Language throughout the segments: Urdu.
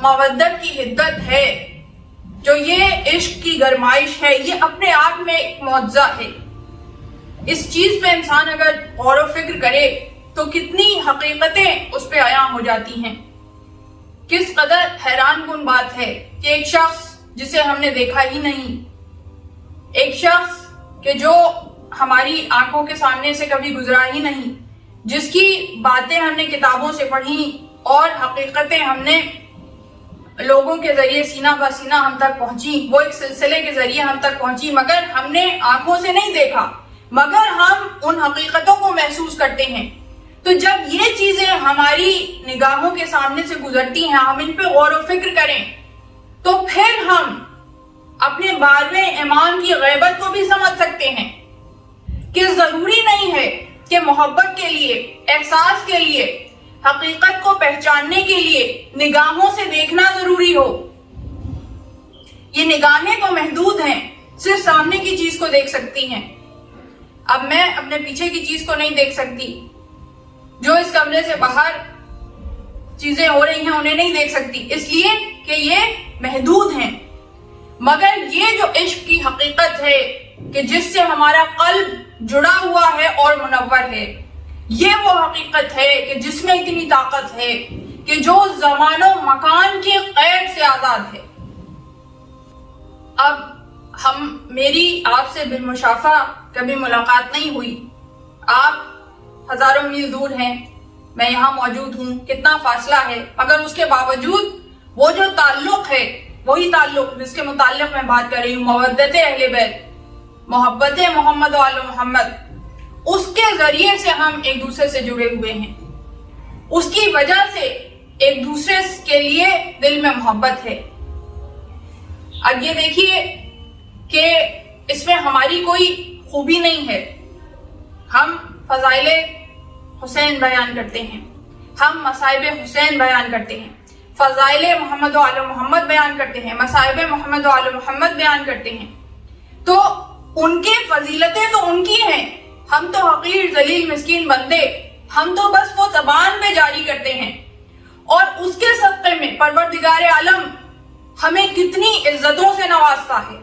مودت کی حدت ہے، جو یہ عشق کی گرمائش ہے، یہ اپنے آپ میں ایک معجزہ ہے۔ اس چیز پہ انسان اگر غور و فکر کرے تو کتنی حقیقتیں اس پہ عیاں ہو جاتی ہیں۔ کس قدر حیران کن بات ہے کہ ایک شخص جسے ہم نے دیکھا ہی نہیں، ایک شخص کہ جو ہماری آنکھوں کے سامنے سے کبھی گزرا ہی نہیں، جس کی باتیں ہم نے کتابوں سے پڑھی اور حقیقتیں ہم نے لوگوں کے ذریعے سینہ بہ سینہ ہم تک پہنچی، وہ ایک سلسلے کے ذریعے ہم تک پہنچی، مگر ہم نے آنکھوں سے نہیں دیکھا، مگر ہم ان حقیقتوں کو محسوس کرتے ہیں۔ تو جب یہ چیزیں ہماری نگاہوں کے سامنے سے گزرتی ہیں، ہم ان پہ غور و فکر کریں تو پھر ہم اپنے بارہویں ایمان کی غیبت کو بھی سمجھ سکتے ہیں کہ ضروری نہیں ہے کہ محبت کے لیے، احساس کے لیے، حقیقت کو پہچاننے کے لیے نگاہوں سے دیکھنا ضروری ہو۔ یہ نگاہیں تو محدود ہیں، صرف سامنے کی چیز کو دیکھ سکتی ہیں۔ اب میں اپنے پیچھے کی چیز کو نہیں دیکھ سکتی، جو اس کمرے سے باہر چیزیں ہو رہی ہیں انہیں نہیں دیکھ سکتی، اس لیے کہ یہ محدود ہیں۔ مگر یہ جو عشق کی حقیقت ہے کہ جس سے ہمارا قلب جڑا ہوا ہے اور منور ہے، یہ وہ حقیقت ہے کہ جس میں اتنی طاقت ہے کہ جو زمان و مکان کی قید سے آزاد ہے۔ اب میری آپ سے بالمشافہ کبھی ملاقات نہیں ہوئی، آپ ہزاروں میل دور ہیں، میں یہاں موجود ہوں، کتنا فاصلہ ہے، مگر اس کے باوجود وہ جو تعلق ہے، وہی تعلق جس کے متعلق میں بات کر رہی ہوں، مودت اہل بیت، محبت محمد و آل محمد، اس کے ذریعے سے ہم ایک دوسرے سے جڑے ہوئے ہیں، اس کی وجہ سے ایک دوسرے کے لیے دل میں محبت ہے۔ اب یہ دیکھیے کہ اس میں ہماری کوئی خوبی نہیں ہے، ہم فضائل حسین بیان کرتے ہیں، ہم مصائب حسین بیان کرتے ہیں، فضائل محمد و آل محمد بیان کرتے ہیں، مصائب محمد و آل محمد بیان کرتے ہیں، تو ان کی فضیلتیں تو ان کی ہیں، ہم تو حقیر ذلیل مسکین بندے، ہم تو بس وہ زبان پہ جاری کرتے ہیں، اور اس کے صدقے میں پروردگار عالم ہمیں کتنی عزتوں سے نوازتا ہے،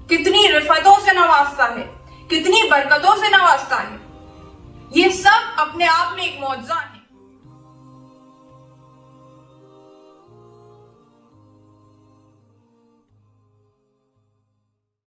کتنی رفتوں سے نوازتا ہے، کتنی برکتوں سے نوازتا ہے۔ یہ سب اپنے آپ میں ایک معجزہ ہے۔